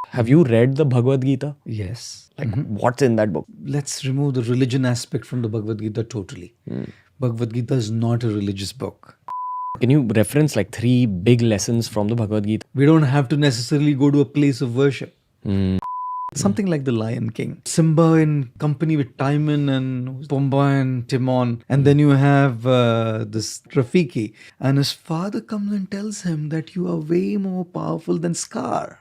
Have you read the Bhagavad Gita? Yes. Like, what's in that book? Let's remove the religion aspect from the Bhagavad Gita totally. Bhagavad Gita is not a religious book. Can you reference like 3 big lessons from the Bhagavad Gita? We don't have to necessarily go to a place of worship. Something like the Lion King. Simba in company with Timon and Pumbaa and Timon. And then you have this Rafiki. And his father comes and tells him that you are way more powerful than Scar.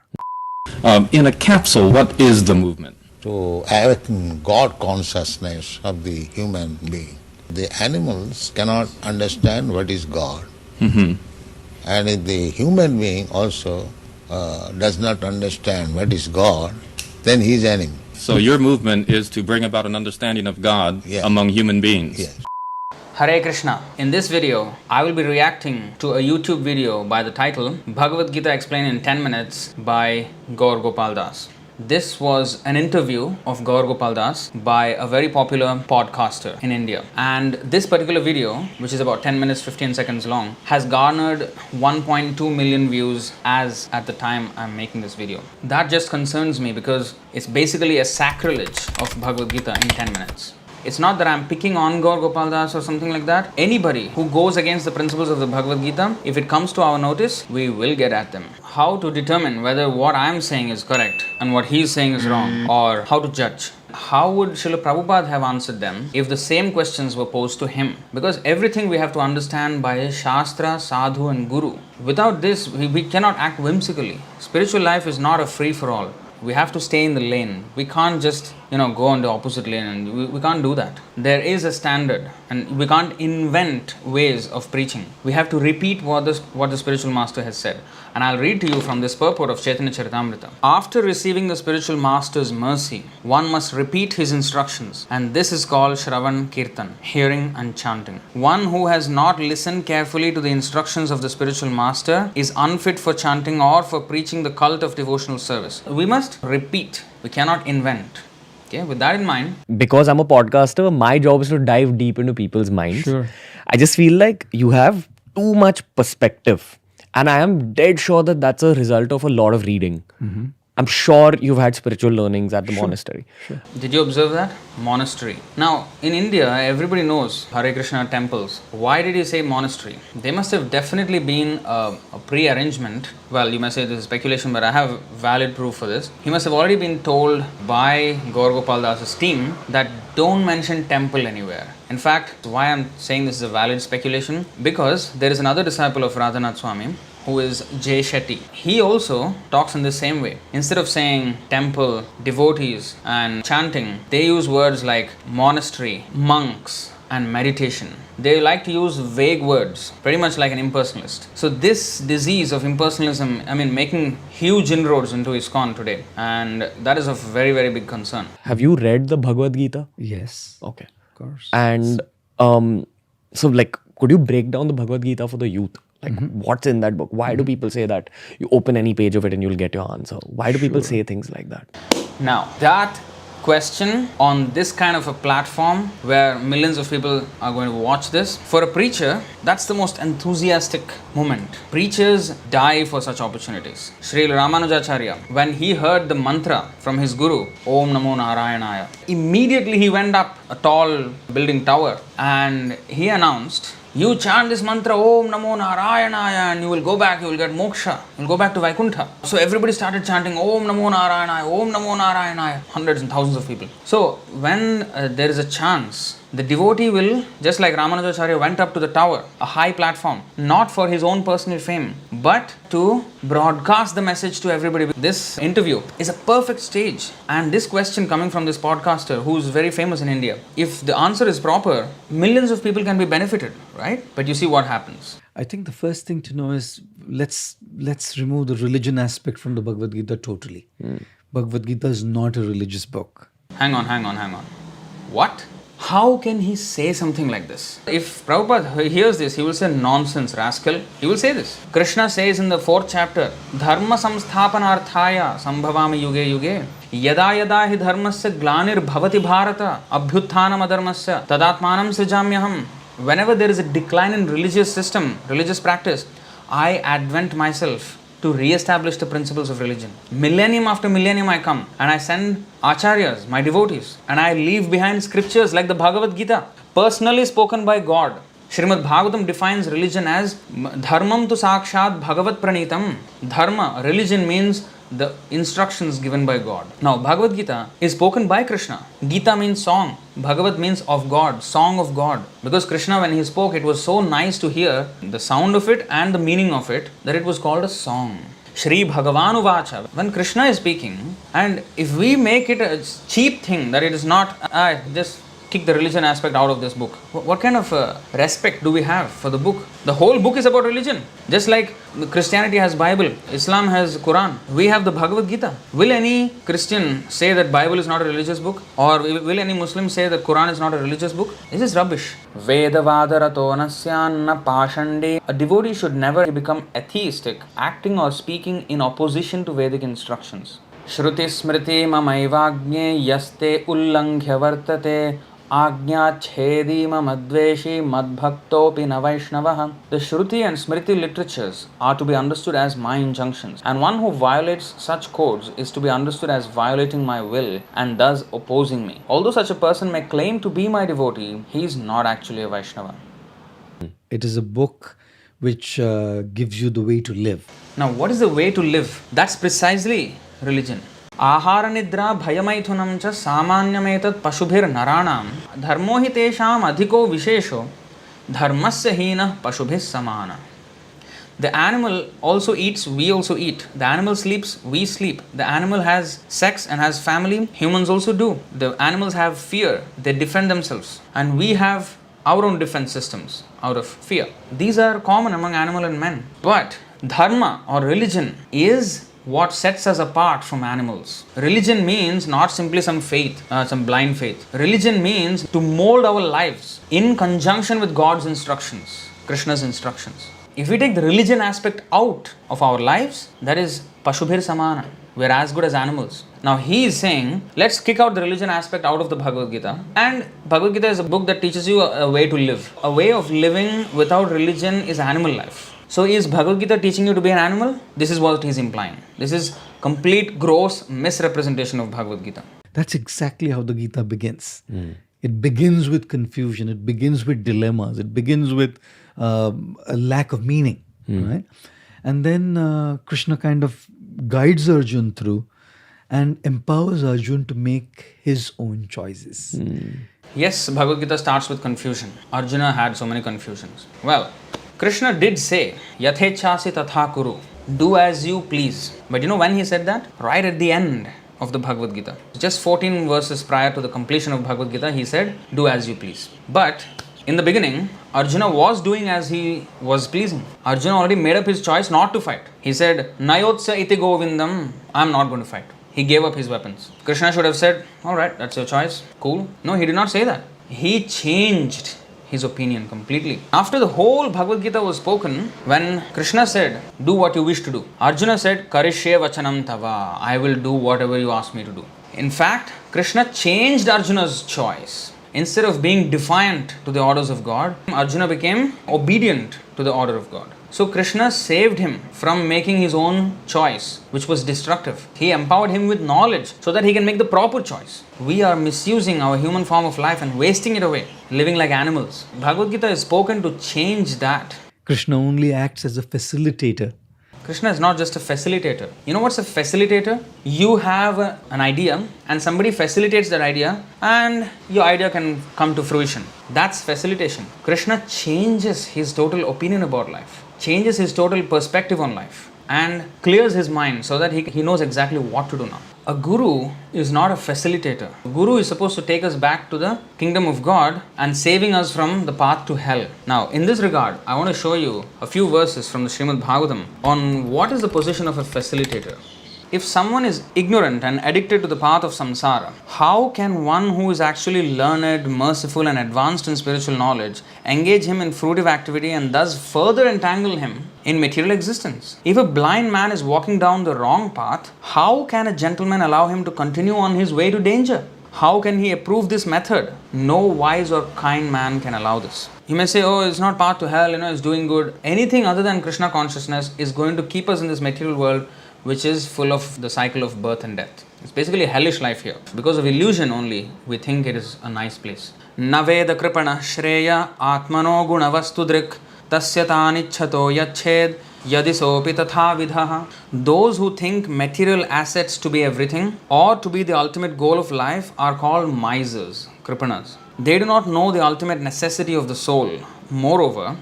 In a capsule, what is the movement? To awaken God consciousness of the human being. The animals cannot understand what is God. And if the human being also does not understand what is God, then he is enemy. So your movement is to bring about an understanding of God among human beings. Yes. Hare Krishna. In this video, I will be reacting to a YouTube video by the title Bhagavad Gita Explained in 10 Minutes by Gaur Gopal Das. This was an interview of Gaur Gopal Das by a very popular podcaster in India. And this particular video, which is about 10 minutes 15 seconds long, has garnered 1.2 million views as at the time I'm making this video. That just concerns me because it's basically a sacrilege of Bhagavad Gita in 10 minutes. It's not that I'm picking on Gaur Gopal Das or something like that. Anybody who goes against the principles of the Bhagavad Gita, if it comes to our notice, we will get at them. How to determine whether what I'm saying is correct and what he's saying is wrong, or how to judge? How would Srila Prabhupada have answered them if the same questions were posed to him? Because everything we have to understand by Shastra, Sadhu and Guru. Without this, we cannot act whimsically. Spiritual life is not a free-for-all. We have to stay in the lane. We can't just, go on the opposite lane, and we can't do that. There is a standard, and we can't invent ways of preaching. We have to repeat what the spiritual master has said. And I'll read to you from this purport of Chaitanya Charitamrita. After receiving the spiritual master's mercy, one must repeat his instructions, and this is called Shravan Kirtan, hearing and chanting. One who has not listened carefully to the instructions of the spiritual master is unfit for chanting or for preaching the cult of devotional service. We must repeat. We cannot invent. Okay, with that in mind, Because I'm a podcaster, my job is to dive deep into people's minds. Sure. I just feel like you have too much perspective. And I am dead sure that that's a result of a lot of reading. I'm sure you've had spiritual learnings at the monastery. did you observe that? Monastery. Now, in India, everybody knows Hare Krishna temples. Why did he say monastery? They must have definitely been a pre-arrangement. Well, you may say this is speculation, but I have valid proof for this. He must have already been told by Gaur Gopal Das's team that don't mention temple anywhere. In fact, why I'm saying this is a valid speculation? Because there is another disciple of Radhanath Swami, who is Jay Shetty. He also talks in the same way. Instead of saying temple, devotees and chanting, they use words like monastery, monks and meditation. They like to use vague words, pretty much like an impersonalist. So this disease of impersonalism, making huge inroads into ISKCON today, and that is of very, very big concern. Have you read the Bhagavad Gita? Yes. Okay. Of course. And so, could you break down the Bhagavad Gita for the youth? What's in that book? Why do people say that you open any page of it and you'll get your answer? Why do people say things like that? Now, that question on this kind of a platform where millions of people are going to watch this, for a preacher, that's the most enthusiastic moment. Preachers die for such opportunities. Sri Ramanujacharya, when he heard the mantra from his guru, Om Namo Narayanaya, immediately he went up a tall building tower and he announced, you chant this mantra, Om Namo Narayanaya, and you will go back, you will get moksha, you will go back to Vaikuntha. So everybody started chanting, Om Namo Narayanaya, Om Namo Narayanaya, hundreds and thousands of people. So when there is a chance, the devotee will, just like Ramanujacharya went up to the tower, a high platform, not for his own personal fame, but to broadcast the message to everybody. This interview is a perfect stage. And this question coming from this podcaster who is very famous in India, if the answer is proper, millions of people can be benefited, right? But you see what happens. I think the first thing to know is let's remove the religion aspect from the Bhagavad Gita totally. Bhagavad Gita is not a religious book. Hang on. What? How can he say something like this? If Prabhupada hears this, he will say, nonsense, rascal. He will say this. Krishna says in the 4th chapter, dharma samsthapanarthaya sambhavami yuge yuge yada yada hi dharmasya glanir bhavati bharata abhyuthanam adharmasya tadatmanam srijamyaham. Whenever there is a decline in religious system, religious practice, I advent myself to re-establish the principles of religion. Millennium after millennium I come and I send acharyas, my devotees, and I leave behind scriptures like the Bhagavad Gita, personally spoken by God. Srimad Bhagavatam defines religion as dharmam tu sakshat bhagavat pranitam. Dharma, religion means the instructions given by God. Now, Bhagavad Gita is spoken by Krishna. Gita means song. Bhagavat means of God, song of God. Because Krishna, when he spoke, it was so nice to hear the sound of it and the meaning of it that it was called a song. Shri Bhagavanu Vacha. When Krishna is speaking, and if we make it a cheap thing that it is not, just kick the religion aspect out of this book. What kind of respect do we have for the book? The whole book is about religion. Just like Christianity has Bible, Islam has Quran, we have the Bhagavad Gita. Will any Christian say that Bible is not a religious book? Or will any Muslim say that Quran is not a religious book? This is rubbish. Vedavadarato nasyanna pashande. A devotee should never become atheistic, acting or speaking in opposition to Vedic instructions. Shruti smriti mamaivagnye yaste ullanghya vartate Agnya chhedi mamadveshi madbhaktopi na vaishnavaha. The Shruti and Smriti literatures are to be understood as my injunctions, and one who violates such codes is to be understood as violating my will and thus opposing me. Although such a person may claim to be my devotee, he is not actually a Vaishnava. It is a book which gives you the way to live. Now, what is the way to live? That's precisely religion. Ahara nidra bhayamaithunam cha samanyametat pashubhir naranam dharmo hi tesham adhiko vishesho dharmasya hina pashubhis samana. The animal also eats, we also eat. The animal sleeps, we sleep. The animal has sex and has family, humans also do. The animals have fear, they defend themselves. And we have our own defense systems out of fear. These are common among animal and men. But dharma or religion is what sets us apart from animals. Religion means not simply some faith, some blind faith. Religion means to mold our lives in conjunction with God's instructions, Krishna's instructions. If we take the religion aspect out of our lives, that is Pashubhir Samana. We are as good as animals. Now he is saying, let's kick out the religion aspect out of the Bhagavad Gita. And Bhagavad Gita is a book that teaches you a way to live. A way of living without religion is animal life. So is Bhagavad Gita teaching you to be an animal? This is what he is implying. This is complete gross misrepresentation of Bhagavad Gita. That's exactly how the Gita begins. It begins with confusion. It begins with dilemmas. It begins with a lack of meaning. Right? And then Krishna kind of guides Arjun through and empowers Arjun to make his own choices. Yes, Bhagavad Gita starts with confusion. Arjuna had so many confusions. Well, Krishna did say, Yathechasi tatha kuru, do as you please. But you know when he said that? Right at the end of the Bhagavad Gita. Just 14 verses prior to the completion of Bhagavad Gita, he said, do as you please. But in the beginning, Arjuna was doing as he was pleasing. Arjuna already made up his choice not to fight. He said, Nayotsa iti govindam, I am not going to fight. He gave up his weapons. Krishna should have said, alright, that's your choice, cool. No, he did not say that. He changed his opinion completely. After the whole Bhagavad Gita was spoken, when Krishna said, do what you wish to do, Arjuna said, Karishye vachanam tava, I will do whatever you ask me to do. In fact, Krishna changed Arjuna's choice. Instead of being defiant to the orders of God, Arjuna became obedient to the order of God. So Krishna saved him from making his own choice, which was destructive. He empowered him with knowledge so that he can make the proper choice. We are misusing our human form of life and wasting it away, living like animals. Bhagavad Gita is spoken to change that. Krishna only acts as a facilitator. Krishna is not just a facilitator. You know what's a facilitator? You have an idea and somebody facilitates that idea and your idea can come to fruition. That's facilitation. Krishna changes his total opinion about life, changes his total perspective on life and clears his mind so that he knows exactly what to do now. A guru is not a facilitator. A guru is supposed to take us back to the kingdom of God and saving us from the path to hell. Now, in this regard, I want to show you a few verses from the Srimad Bhagavatam on what is the position of a facilitator. If someone is ignorant and addicted to the path of samsara, how can one who is actually learned, merciful and advanced in spiritual knowledge engage him in fruitive activity and thus further entangle him in material existence? If a blind man is walking down the wrong path, how can a gentleman allow him to continue on his way to danger? How can he approve this method? No wise or kind man can allow this. You may say, oh, it's not path to hell, it's doing good. Anything other than Krishna consciousness is going to keep us in this material world, which is full of the cycle of birth and death. It's basically a hellish life here. Because of illusion only, we think it is a nice place. Naveda kripana shreya atmano gunavastudrik tasya tanichhato yached yadisopi tatha vidhaha. Those who think material assets to be everything or to be the ultimate goal of life are called misers, kripanas. They do not know the ultimate necessity of the soul. Moreover,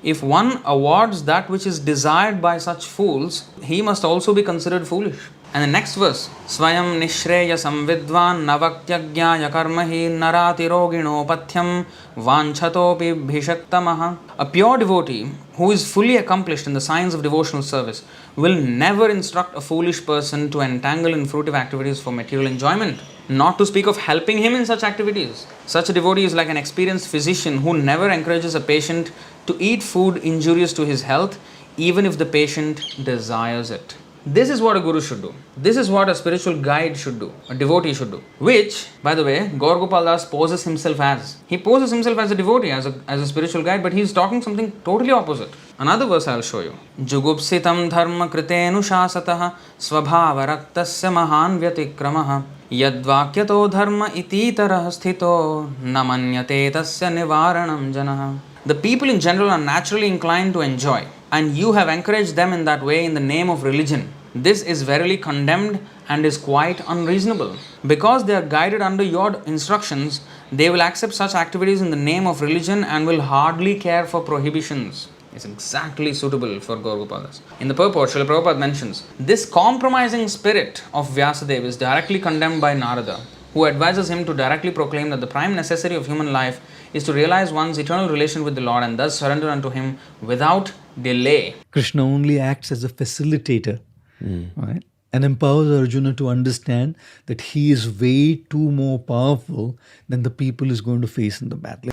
if one awards that which is desired by such fools, he must also be considered foolish. And the next verse, Swayam nishreya samvidvan navakyagya karmahi narati rogino pathyam vanchatopi bhishaktamaha. A pure devotee who is fully accomplished in the science of devotional service will never instruct a foolish person to entangle in fruitive activities for material enjoyment, not to speak of helping him in such activities. Such a devotee is like an experienced physician who never encourages a patient to eat food injurious to his health, even if the patient desires it. This is what a guru should do. This is what a spiritual guide should do, a devotee should do. Which, by the way, Gaur Gopal Das poses himself as. He poses himself as a devotee, as a spiritual guide, but he is talking something totally opposite. Another verse I will show you. Jugupsitam dharma kritenu shasatah svabhava raktasya mahan vyatikramaha yadvakyato dharma ititarah sthito namanyate tasya nivaranam janah. The people in general are naturally inclined to enjoy, and you have encouraged them in that way in the name of religion. This is verily condemned and is quite unreasonable. Because they are guided under your instructions, they will accept such activities in the name of religion and will hardly care for prohibitions. It's exactly suitable for Gaur Gopal Das. In the purport, Srila Prabhupada mentions, this compromising spirit of Vyasadeva is directly condemned by Narada, who advises him to directly proclaim that the prime necessity of human life is to realize one's eternal relation with the Lord and thus surrender unto Him without delay. Krishna only acts as a facilitator, right? And empowers Arjuna to understand that he is way too more powerful than the people he's going to face in the battle.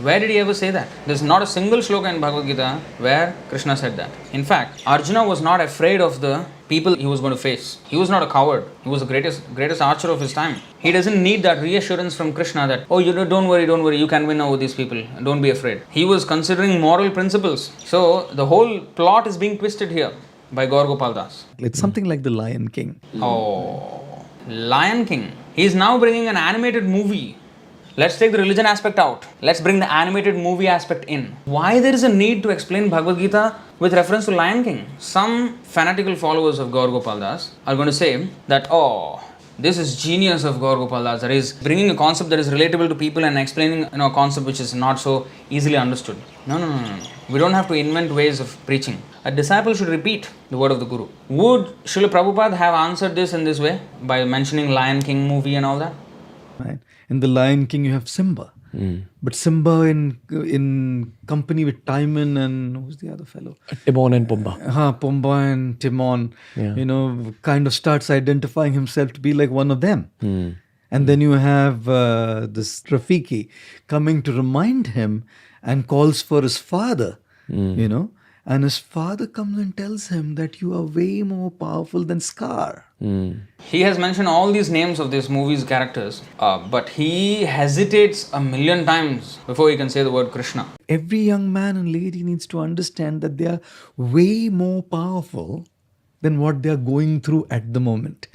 Where did he ever say that? There's not a single shloka in Bhagavad Gita where Krishna said that. In fact, Arjuna was not afraid of the people he was going to face. He was not a coward. He was the greatest archer of his time. He doesn't need that reassurance from Krishna that, oh, don't worry, you can win over these people. Don't be afraid. He was considering moral principles. So, the whole plot is being twisted here by Gaur Gopal Das. It's something like the Lion King. Oh, Lion King. He is now bringing an animated movie. Let's take the religion aspect out. Let's bring the animated movie aspect in. Why there is a need to explain Bhagavad Gita with reference to Lion King? Some fanatical followers of Gaur Gopal Das are going to say that, oh, this is genius of Gaur Gopal Das, that is bringing a concept that is relatable to people and explaining a concept which is not so easily understood. No. We don't have to invent ways of preaching. A disciple should repeat the word of the Guru. Would Srila Prabhupada have answered this in this way by mentioning Lion King movie and all that? Right. In the Lion King, you have Simba. But Simba in company with Timon and who's the other fellow? Timon and Pumbaa. Pumbaa and Timon, kind of starts identifying himself to be like one of them. And then you have this Rafiki coming to remind him and calls for his father, and his father comes and tells him that you are way more powerful than Scar. He has mentioned all these names of these movies' characters, but he hesitates a million times before he can say the word Krishna. Every young man and lady needs to understand that they are way more powerful than what they are going through at the moment.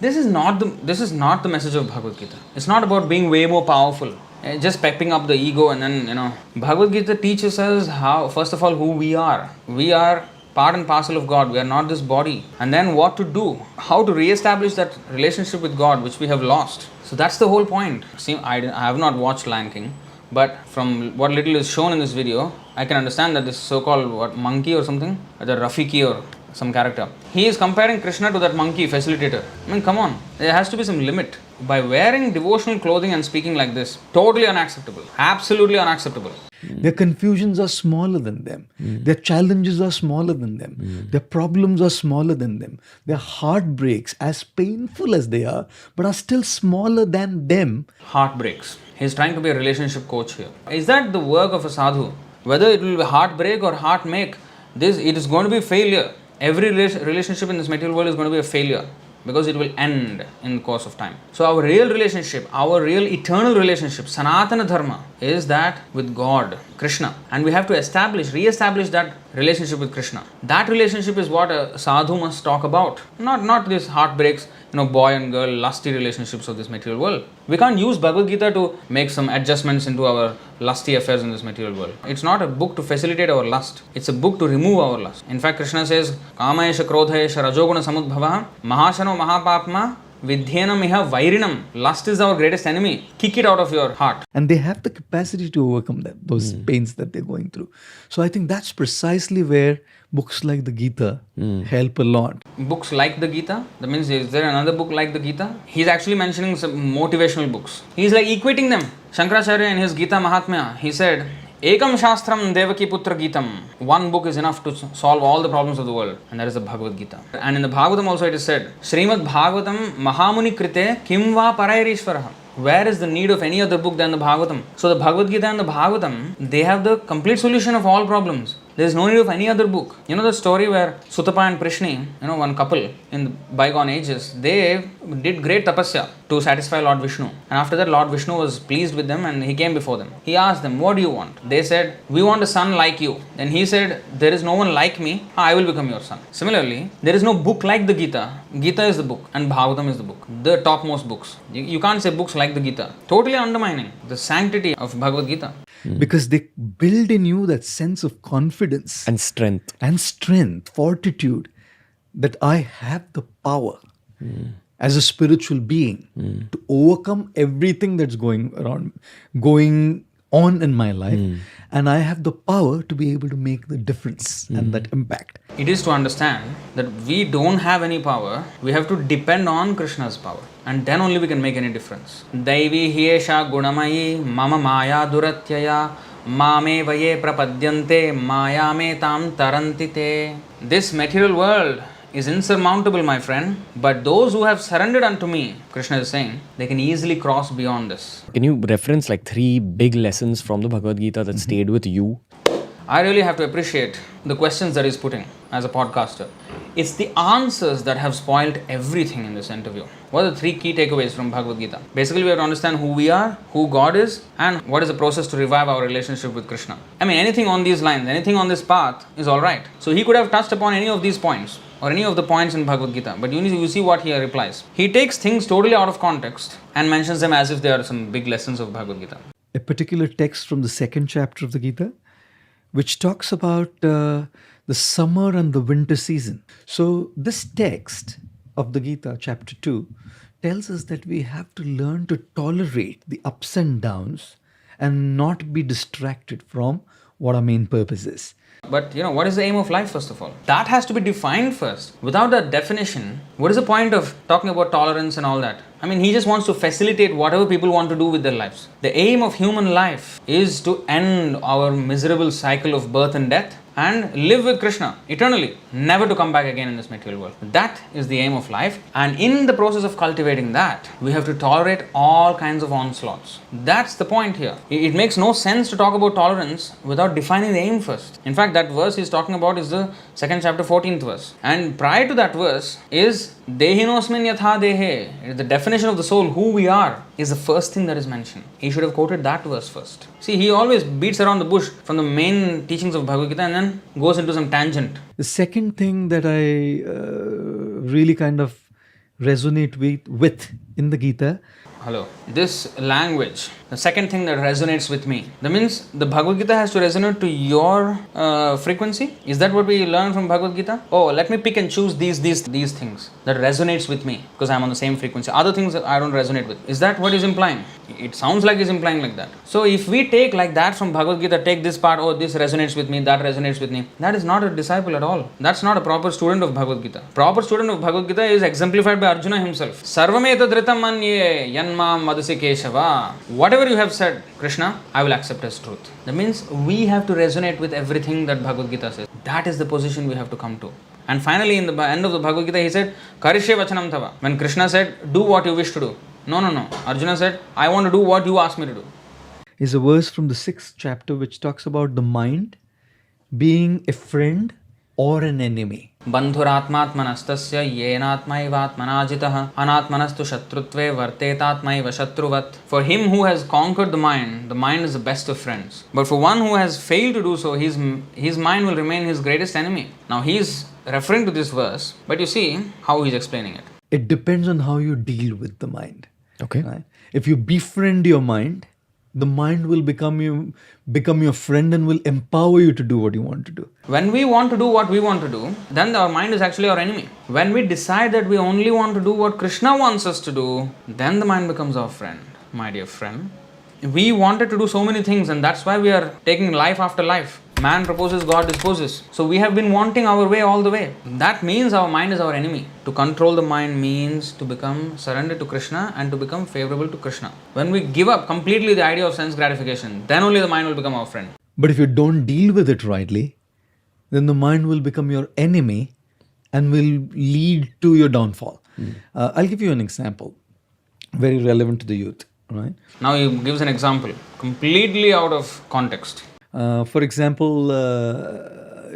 This is not the message of Bhagavad Gita. It's not about being way more powerful, just pepping up the ego, and then Bhagavad Gita teaches us how, first of all, who we are. We are part and parcel of God. We are not this body. And then what to do, how to re-establish that relationship with God which we have lost. So that's the whole point. See, I have not watched Lion King, but from what little is shown in this video, I can understand that this so-called monkey or something, the Rafiki or some character, he is comparing Krishna to that monkey facilitator. I mean, come on, there has to be some limit. By wearing devotional clothing and speaking like this, totally unacceptable, absolutely unacceptable. Their confusions are smaller than them. Their challenges are smaller than them. Their problems are smaller than them. Their heartbreaks, as painful as they are, but are still smaller than them. Heartbreaks. He's trying to be a relationship coach here. Is that the work of a sadhu? Whether it will be heartbreak or heart make, it is going to be failure. Every relationship in this material world is going to be a failure. because it will end in the course of time. So our real relationship, our real eternal relationship, Sanatana Dharma, is that with God, Krishna. And we have to re-establish that relationship with Krishna. That relationship is what a sadhu must talk about. Not these heartbreaks, boy and girl, lusty relationships of this material world. We can't use Bhagavad Gita to make some adjustments into our lusty affairs in this material world. It's not a book to facilitate our lust. It's a book to remove our lust. In fact, Krishna says, Kamayesha Krodhayesha Rajoguna Samudbhava Mahashano Mahapapma Vidhyenam Iha Vairinam. Lust is our greatest enemy. Kick it out of your heart. And they have the capacity to overcome those pains that they're going through. So I think that's precisely where books like the Gita help a lot. Books like the Gita? That means, is there another book like the Gita? He's actually mentioning some motivational books. He's like equating them. Shankaracharya in his Gita Mahatmya, he said, Ekam Shastram Devaki Putra Gitam. One book is enough to solve all the problems of the world, and that is the Bhagavad Gita. And in the Bhagavatam also it is said, Srimad Bhagavatam Mahamuni Krite Kim Va Parairishvaraha. Where is the need of any other book than the Bhagavatam? So the Bhagavad Gita and the Bhagavatam, they have the complete solution of all problems. There is no need of any other book. You know the story where Sutapa and Prishni, one couple in the bygone ages, they did great tapasya to satisfy Lord Vishnu. And after that, Lord Vishnu was pleased with them and he came before them. He asked them, what do you want? They said, we want a son like you. Then he said, there is no one like me, I will become your son. Similarly, there is no book like the Gita. Gita is the book and Bhagavatam is the book. The topmost books. You can't say books like the Gita. Totally undermining the sanctity of Bhagavad Gita. Because they build in you that sense of confidence And strength. fortitude, that I have the power as a spiritual being to overcome everything that's going on in my life, and I have the power to be able to make the difference and that impact. It is to understand that we don't have any power, we have to depend on Krishna's power. And then only we can make any difference. Daivi hiesha gunamayi mama maya duratyaya mame vaye prapadyante maya me tam tarantite. This material world is insurmountable, my friend, but those who have surrendered unto me, Krishna is saying, they can easily cross beyond this. Can you reference like 3 big lessons from the Bhagavad Gita that stayed with you? I really have to appreciate the questions that he's putting as a podcaster. It's the answers that have spoiled everything in this interview. What are the 3 key takeaways from Bhagavad Gita? Basically, we have to understand who we are, who God is, and what is the process to revive our relationship with Krishna. I mean, anything on these lines, anything on this path is alright. So he could have touched upon any of these points, or any of the points in Bhagavad Gita, but you see what he replies. He takes things totally out of context and mentions them as if they are some big lessons of Bhagavad Gita. A particular text from the 2nd chapter of the Gita, which talks about the summer and the winter season. So this text of the Gita, chapter 2, tells us that we have to learn to tolerate the ups and downs and not be distracted from what our main purpose is. But what is the aim of life, first of all? That has to be defined first. Without that definition, what is the point of talking about tolerance and all that? I mean, he just wants to facilitate whatever people want to do with their lives. The aim of human life is to end our miserable cycle of birth and death and live with Krishna eternally, never to come back again in this material world. That is the aim of life, and in the process of cultivating that, we have to tolerate all kinds of onslaughts. That's the point here. It makes no sense to talk about tolerance without defining the aim first. In fact, that verse he's talking about is the 2nd chapter, 14th verse. And prior to that verse is Dehinosmin yatha dehe. The definition of the soul, who we are, is the first thing that is mentioned. He should have quoted that verse first. See, he always beats around the bush from the main teachings of Bhagavad Gita and then goes into some tangent. The second thing that I really kind of resonate with in the Gita. Hello. This language, the second thing that resonates with me, that means the Bhagavad Gita has to resonate to your frequency. Is that what we learn from Bhagavad Gita? Oh, let me pick and choose these things that resonates with me because I'm on the same frequency. Other things that I don't resonate with. Is that what he's implying? It sounds like he's implying like that. So if we take like that from Bhagavad Gita, take this part, oh, this resonates with me, that resonates with me, that is not a disciple at all. That's not a proper student of Bhagavad Gita. Proper student of Bhagavad Gita is exemplified by Arjuna himself. Sarvameta manye yanmam vadasi keshava. Whatever you have said, Krishna, I will accept as truth. That means we have to resonate with everything that Bhagavad Gita says. That is the position we have to come to. And finally, in the end of the Bhagavad Gita, he said, Karishye vachanam tava. When Krishna said, do what you wish to do. No. Arjuna said, I want to do what you asked me to do. Is a verse from the 6th chapter which talks about the mind being a friend or an enemy. बन्धुरात्मात्मनस्त्स्य येनात्मैवात्मनाजितः अनात्मनस्तु शत्रुत्वे वर्तेतात्मैव शत्रुवत्. For him who has conquered the mind is the best of friends. But for one who has failed to do so, his mind will remain his greatest enemy. Now he is referring to this verse, but you see how he is explaining it. It depends on how you deal with the mind. Okay. Right? If you befriend your mind, the mind will become your friend and will empower you to do what you want to do. When we want to do what we want to do, then our mind is actually our enemy. When we decide that we only want to do what Krishna wants us to do, then the mind becomes our friend, my dear friend. We wanted to do so many things, and that's why we are taking life after life. Man proposes, God disposes. So we have been wanting our way all the way. That means our mind is our enemy. To control the mind means to become surrendered to Krishna and to become favorable to Krishna. When we give up completely the idea of sense gratification, then only the mind will become our friend. But if you don't deal with it rightly, then the mind will become your enemy and will lead to your downfall. I'll give you an example, very relevant to the youth. Right? Now he gives an example, completely out of context. For example,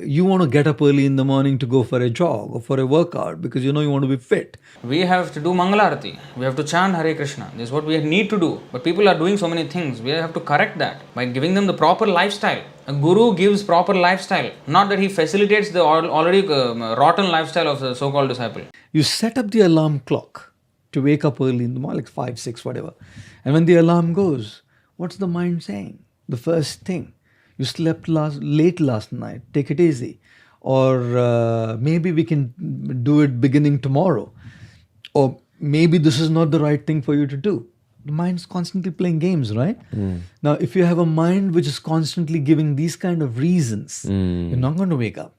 you want to get up early in the morning to go for a jog or for a workout because you know you want to be fit. We have to do Mangalarati. We have to chant Hare Krishna. This is what we need to do. But people are doing so many things. We have to correct that by giving them the proper lifestyle. A guru gives proper lifestyle. Not that he facilitates the already rotten lifestyle of the so-called disciple. You set up the alarm clock to wake up early in the morning, like 5, 6, whatever. And when the alarm goes, what's the mind saying? The first thing. You slept late last night, take it easy. Or maybe we can do it beginning tomorrow. Or maybe this is not the right thing for you to do. The mind's constantly playing games, right? Now, if you have a mind which is constantly giving these kind of reasons, you're not going to wake up.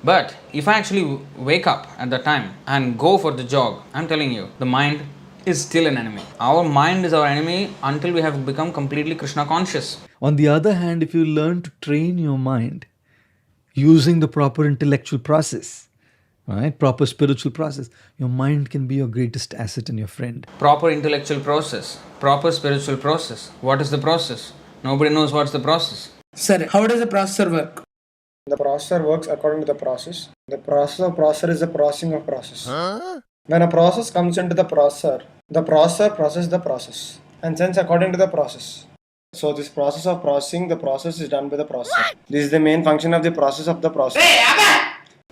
But if I actually wake up at that time and go for the jog, I'm telling you, the mind is still an enemy. Our mind is our enemy until we have become completely Krishna conscious. On the other hand, if you learn to train your mind using the proper intellectual process, right, proper spiritual process, your mind can be your greatest asset and your friend. Proper intellectual process, proper spiritual process. What is the process? Nobody knows what's the process. Sir, how does the processor work? The processor works according to the process. The process of processor is the processing of process. When a process comes into the processor processes the process and sends according to the process. So this process of processing, the process is done by the processor. This is the main function of the process of the process.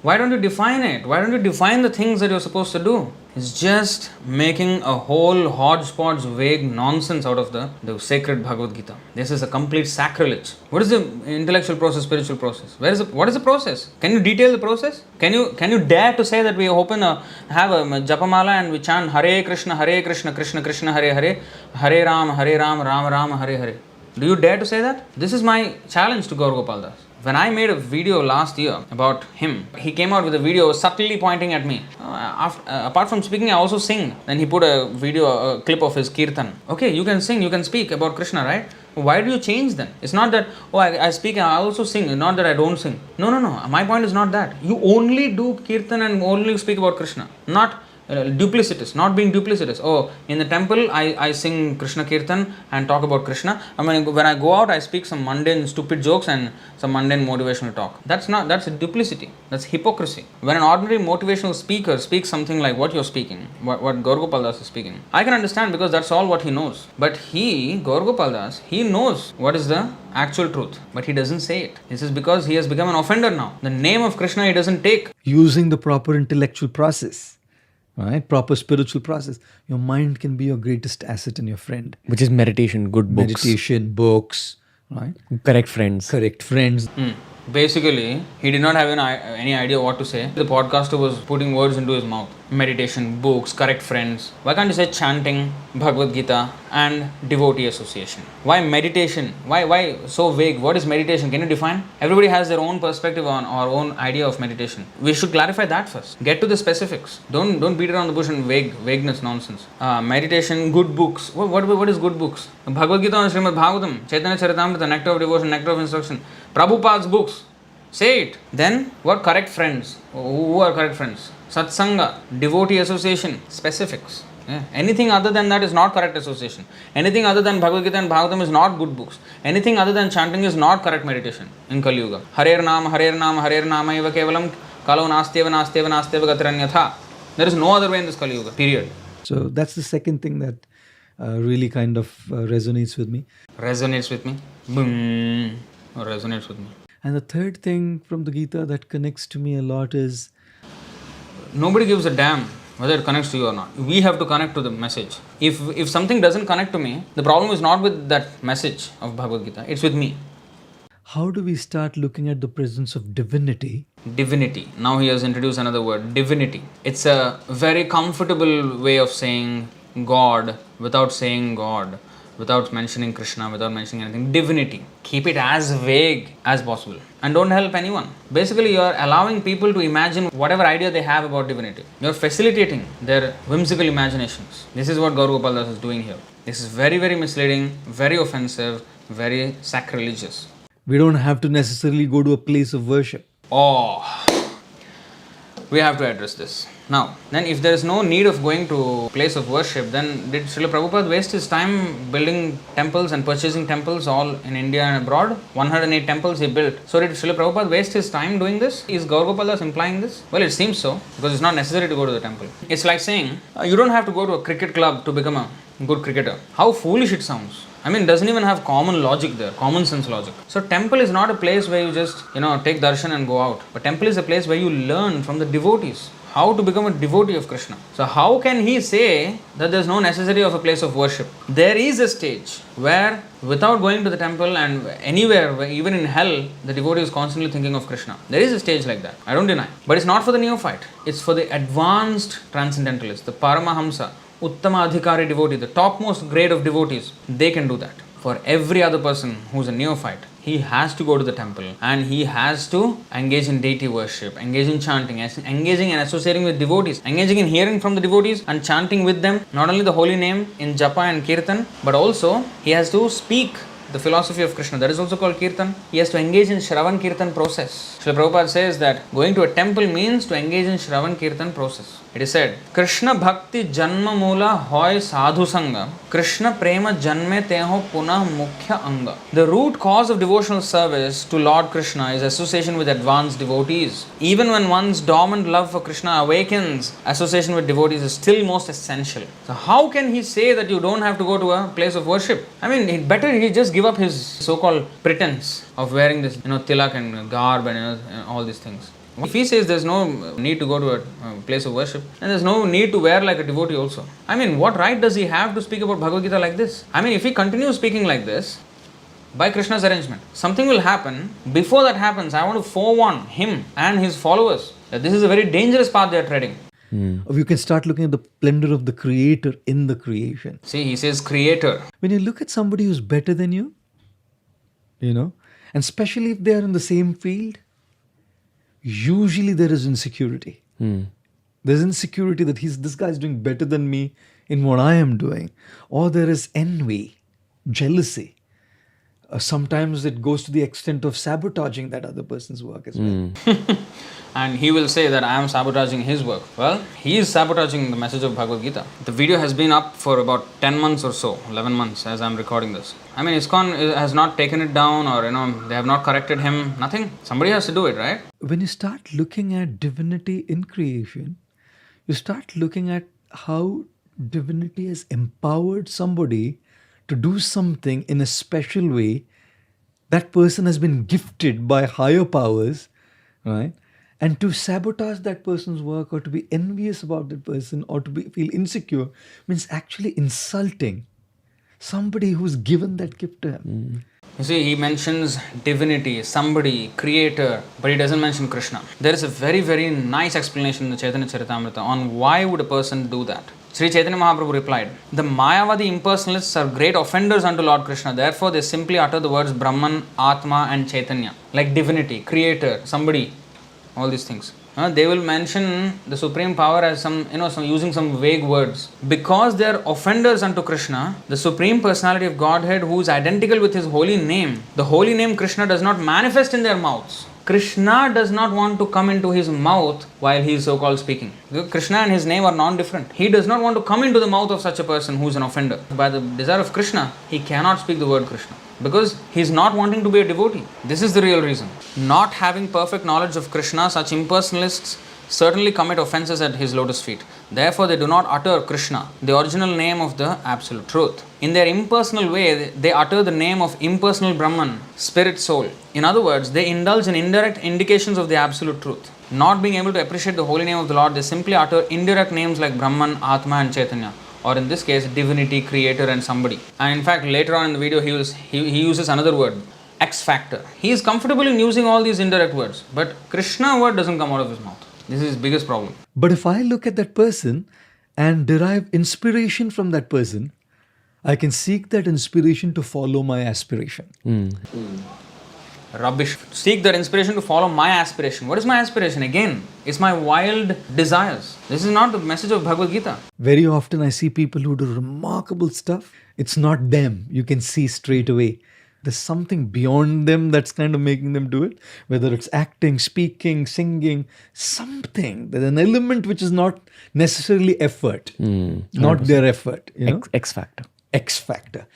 Why don't you define it? Why don't you define the things that you're supposed to do? It's just making a whole hodgepodge vague nonsense out of the sacred Bhagavad Gita. This is a complete sacrilege. What is the intellectual process, spiritual process? What is the process? Can you detail the process? Can you dare to say that we have a japamala and we chant Hare Krishna, Krishna Krishna, Hare Hare, Hare Ram, Ram Ram, Hare Hare? Do you dare to say that? This is my challenge to Gaur Gopal Das. When I made a video last year about him, he came out with a video subtly pointing at me. Apart from speaking, I also sing. Then he put a clip of his kirtan. Okay, you can sing, you can speak about Krishna, right? Why do you change then? It's not that, I speak and I also sing, not that I don't sing. No. My point is not that. You only do kirtan and only speak about Krishna. Not duplicitous, not being duplicitous. In the temple I sing Krishna Kirtan and talk about Krishna. When I go out I speak some mundane stupid jokes and some mundane motivational talk. That's a duplicity. That's hypocrisy. When an ordinary motivational speaker speaks something like what you're speaking, what Gaur Gopal Das is speaking, I can understand because that's all what he knows. But Gaur Gopal Das, he knows what is the actual truth, but he doesn't say it. This is because he has become an offender now. The name of Krishna he doesn't take. Using the proper intellectual process, right, proper spiritual process, your mind can be your greatest asset and your friend. Which is meditation, good books. Meditation, books, right? Correct friends. Basically, he did not have any idea what to say. The podcaster was putting words into his mouth. Meditation, books, correct friends. Why can't you say chanting, Bhagavad Gita and devotee association? Why meditation? Why so vague? What is meditation? Can you define? Everybody has their own perspective on our own idea of meditation. We should clarify that first. Get to the specifics. Don't beat around the bush and vagueness nonsense. Meditation, good books. What is good books? Bhagavad Gita and Srimad Bhagavatam, Chaitanya Charitamrita, Nectar of Devotion, Nectar of Instruction. Prabhupada's books. Say it. Then, what correct friends? Who are correct friends? Satsanga, devotee association, specifics. Anything other than that is not correct association. Anything other than Bhagavad Gita and Bhagavatam is not good books. Anything other than chanting is not correct meditation in Kali Yuga. Harer Nama, Harer Nama, Harer Nama eva kevalam kalo nasteva nasteva nasteva gatiranyatha. There is no other way in this Kali Yuga, period. So that's the second thing that really kind of resonates with me. Resonates with me? Boom. Resonates with me. And the third thing from the Gita that connects to me a lot is nobody gives a damn whether it connects to you or not. We have to connect to the message. If something doesn't connect to me, the problem is not with that message of Bhagavad Gita, it's with me. how do we start looking at the presence of divinity? Divinity. Now he has introduced another word, divinity. It's a very comfortable way of saying God without saying God, without mentioning Krishna, without mentioning anything. Divinity. Keep it as vague as possible and don't help anyone. Basically, you are allowing people to imagine whatever idea they have about divinity. You are facilitating their whimsical imaginations. This is what Gaur Gopal Das is doing here. This is very, very misleading, very offensive, very sacrilegious. We don't have to necessarily go to a place of worship. Oh, we have to address this. Now, then if there is no need of going to place of worship, then did Srila Prabhupada waste his time building temples and purchasing temples all in India and abroad? 108 temples he built. So did Srila Prabhupada waste his time doing this? Is Gaur Gopal Das implying this? Well, it seems so, because it's not necessary to go to the temple. It's like saying, you don't have to go to a cricket club to become a good cricketer. How foolish it sounds. I mean, it doesn't even have common logic there, common sense logic. So temple is not a place where you just, take darshan and go out. But temple is a place where you learn from the devotees how to become a devotee of Krishna. So how can he say that there is no necessity of a place of worship? There is a stage where without going to the temple and anywhere, even in hell, the devotee is constantly thinking of Krishna. There is a stage like that, I don't deny. But it's not for the neophyte. It's for the advanced transcendentalist, the Paramahamsa, Uttama Adhikari devotee, the topmost grade of devotees. They can do that. For every other person who's a neophyte, he has to go to the temple and he has to engage in deity worship, engage in chanting, engaging and associating with devotees, engaging in hearing from the devotees and chanting with them, not only the holy name in japa and kirtan, but also he has to speak the philosophy of Krishna. That is also called kirtan. He has to engage in Shravan Kirtan process. Srila Prabhupada says that going to a temple means to engage in Shravan Kirtan process. It is said, Krishna Bhakti Janma Mula Hoy Sadhu Sangha, Krishna Prema Janme Teho Punah Mukhya Anga. The root cause of devotional service to Lord Krishna is association with advanced devotees. Even when one's dormant love for Krishna awakens, association with devotees is still most essential. So how can he say that you don't have to go to a place of worship? I mean, better he just give up his so-called pretense of wearing this, tilak and garb and all these things. If he says there's no need to go to a place of worship, then there's no need to wear like a devotee also. I mean, what right does he have to speak about Bhagavad Gita like this? I mean, if he continues speaking like this, by Krishna's arrangement, something will happen. Before that happens, I want to forewarn him and his followers that this is a very dangerous path they are treading. Or you can start looking at the splendor of the Creator in the creation. See, he says Creator. When you look at somebody who's better than you, and especially if they are in the same field, usually there is insecurity. There's insecurity that this guy is doing better than me in what I am doing. Or there is envy, jealousy. Sometimes it goes to the extent of sabotaging that other person's work as well. And he will say that I am sabotaging his work. Well, he is sabotaging the message of Bhagavad Gita. The video has been up for about 10 months or so, 11 months as I am recording this. I mean, ISKCON has not taken it down or, they have not corrected him. Nothing. Somebody has to do it, right? When you start looking at divinity in creation, you start looking at how divinity has empowered somebody to do something in a special way. That person has been gifted by higher powers, right? And to sabotage that person's work or to be envious about that person or to feel insecure means actually insulting somebody who's given that gift to him. You see, he mentions divinity, somebody, creator, but he doesn't mention Krishna. There is a very, very nice explanation in the Chaitanya Charitamrita on why would a person do that. Sri Chaitanya Mahaprabhu replied, the Mayavadi impersonalists are great offenders unto Lord Krishna. Therefore, they simply utter the words Brahman, Atma and Chaitanya. Like divinity, creator, somebody, all these things. They will mention the Supreme Power as some using some vague words. Because they are offenders unto Krishna, the Supreme Personality of Godhead who is identical with His holy name, the holy name Krishna does not manifest in their mouths. Krishna does not want to come into his mouth while he is so-called speaking. Krishna and his name are non-different. He does not want to come into the mouth of such a person who is an offender. By the desire of Krishna, he cannot speak the word Krishna because he is not wanting to be a devotee. This is the real reason. Not having perfect knowledge of Krishna, such impersonalists certainly commit offenses at his lotus feet. Therefore, they do not utter Krishna, the original name of the absolute truth. In their impersonal way, they utter the name of impersonal Brahman, spirit soul. In other words, they indulge in indirect indications of the absolute truth. Not being able to appreciate the holy name of the Lord, they simply utter indirect names like Brahman, Atma and Chaitanya. Or in this case, divinity, creator and somebody. And in fact, later on in the video, he uses another word, X factor. He is comfortable in using all these indirect words. But Krishna word doesn't come out of his mouth. This is his biggest problem. But if I look at that person and derive inspiration from that person, I can seek that inspiration to follow my aspiration. Rubbish. Seek that inspiration to follow my aspiration. What is my aspiration? Again, it's my wild desires. This is not the message of Bhagavad Gita. Very often I see people who do remarkable stuff. It's not them. You can see straight away. There's something beyond them that's kind of making them do it. Whether it's acting, speaking, singing, something. There's an element which is not necessarily effort. Not their effort. You know? X factor. X factor.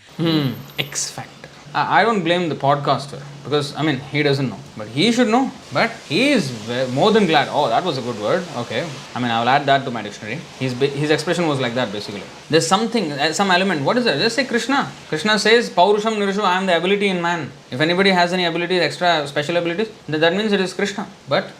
X factor. I don't blame the podcaster because, he doesn't know. But he should know. But he is more than glad. Oh, that was a good word. Okay. I will add that to my dictionary. His expression was like that basically. There's something, some element. What is that? Just say Krishna. Krishna says, Paurusham Nirushu, I am the ability in man. If anybody has any abilities, extra special abilities, then that means it is Krishna. But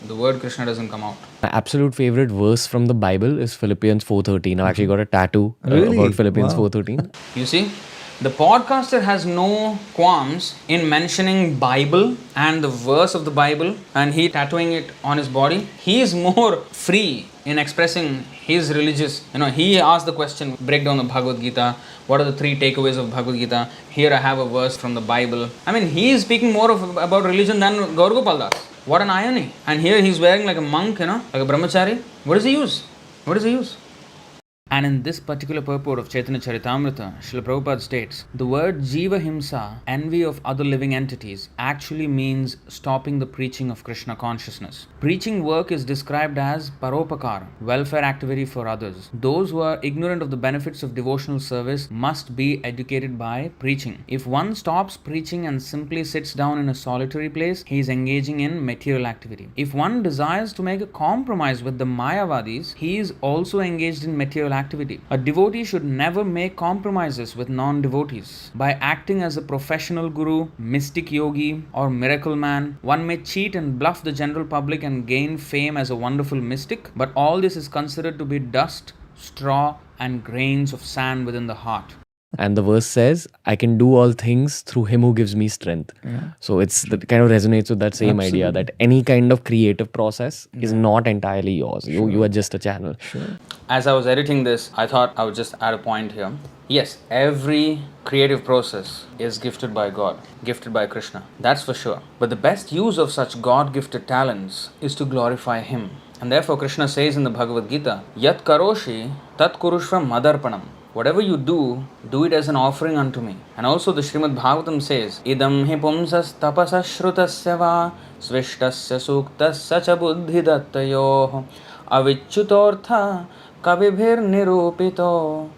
the word Krishna doesn't come out. My absolute favorite verse from the Bible is Philippians 4:13. I've actually got a tattoo about Philippians 4:13. You see, the podcaster has no qualms in mentioning Bible and the verse of the Bible and he tattooing it on his body. He is more free in expressing his religious, he asked the question, break down the Bhagavad Gita. What are the 3 takeaways of Bhagavad Gita? Here I have a verse from the Bible. He is speaking more about religion than Gaur Gopal Das. What an irony. And here he's wearing like a monk, like a brahmachari. What does he use? What does he use? And in this particular purport of Chaitanya Charitamrita, Srila Prabhupada states, the word Jiva Himsa, envy of other living entities, actually means stopping the preaching of Krishna consciousness. Preaching work is described as paropakara, welfare activity for others. Those who are ignorant of the benefits of devotional service must be educated by preaching. If one stops preaching and simply sits down in a solitary place, he is engaging in material activity. If one desires to make a compromise with the Mayavadis, he is also engaged in material activity. A devotee should never make compromises with non-devotees. By acting as a professional guru, mystic yogi, or miracle man, one may cheat and bluff the general public and gain fame as a wonderful mystic, but all this is considered to be dust, straw, and grains of sand within the heart. And the verse says, I can do all things through him who gives me strength. Yeah. So that kind of resonates with that same idea that any kind of creative process is not entirely yours. You are just a channel. As I was editing this, I thought I would just add a point here. Yes, every creative process is gifted by God, gifted by Krishna. That's for sure. But the best use of such God-gifted talents is to glorify Him. And therefore Krishna says in the Bhagavad Gita, Yat karoshi tat kurushva madarpanam. Whatever you do it as an offering unto me. And also the Srimad Bhagavatam says, Idam hi pumsas tapasas shrutasya va svishtasya suktasya cha buddhi dattayoh avichyutortha kabibhir nirupito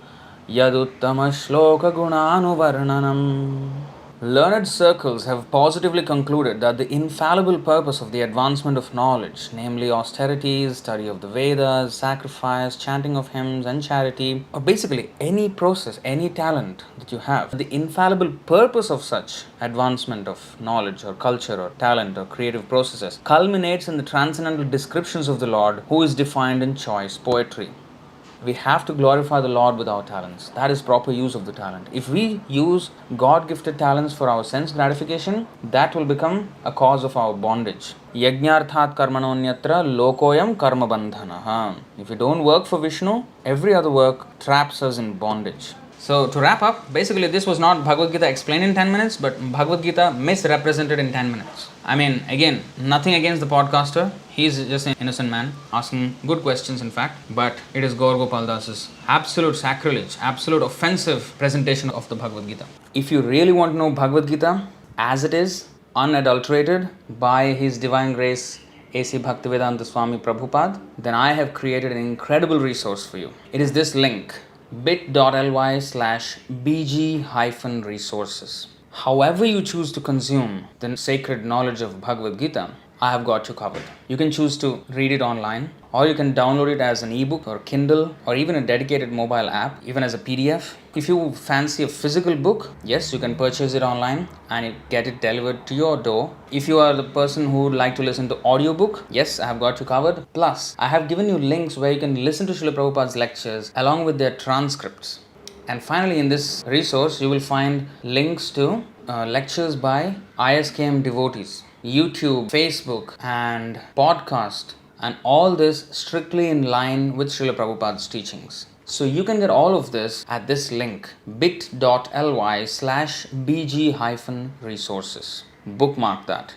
yaduttama shloka gunanuvarnanam. Learned circles have positively concluded that the infallible purpose of the advancement of knowledge, namely austerities, study of the Vedas, sacrifice, chanting of hymns and charity, or basically any process, any talent that you have, the infallible purpose of such advancement of knowledge or culture or talent or creative processes culminates in the transcendental descriptions of the Lord who is defined in choice poetry. We have to glorify the Lord with our talents. That is proper use of the talent. If we use God-gifted talents for our sense gratification, that will become a cause of our bondage. Yajnarthat karmanonyatra lokoyam karma bandhana. If we don't work for Vishnu, every other work traps us in bondage. So to wrap up, basically this was not Bhagavad Gita explained in 10 minutes, but Bhagavad Gita misrepresented in 10 minutes. Again, nothing against the podcaster. He's just an innocent man asking good questions in fact, but it is Gaur Gopal Das's absolute sacrilege, absolute offensive presentation of the Bhagavad Gita. If you really want to know Bhagavad Gita as it is, unadulterated by His Divine Grace A.C. Bhaktivedanta Swami Prabhupada, then I have created an incredible resource for you. It is this link, bit.ly/bg-resources. However you choose to consume the sacred knowledge of Bhagavad Gita, I have got you covered. You can choose to read it online, or you can download it as an ebook or Kindle, or even a dedicated mobile app, even as a PDF. If you fancy a physical book, yes, you can purchase it online and you get it delivered to your door. If you are the person who would like to listen to audiobook, yes, I have got you covered. Plus, I have given you links where you can listen to Srila Prabhupada's lectures along with their transcripts. And finally, in this resource, you will find links to lectures by ISKM devotees, YouTube, Facebook, and podcast, and all this strictly in line with Srila Prabhupada's teachings. So you can get all of this at this link, bit.ly/bg-resources. Bookmark that.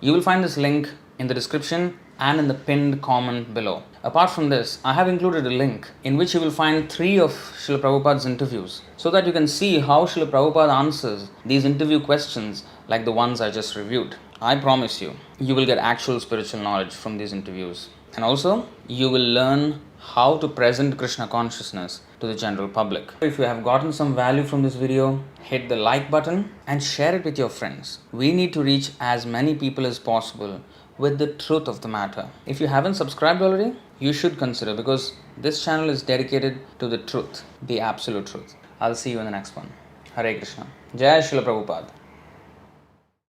You will find this link in the description and in the pinned comment below. Apart from this, I have included a link in which you will find 3 of Srila Prabhupada's interviews, so that you can see how Srila Prabhupada answers these interview questions like the ones I just reviewed. I promise you, you will get actual spiritual knowledge from these interviews. And also, you will learn how to present Krishna consciousness to the general public. If you have gotten some value from this video, hit the like button and share it with your friends. We need to reach as many people as possible with the truth of the matter. If you haven't subscribed already, you should consider, because this channel is dedicated to the truth, the absolute truth. I'll see you in the next one. Hare Krishna. Jai Srila Prabhupada.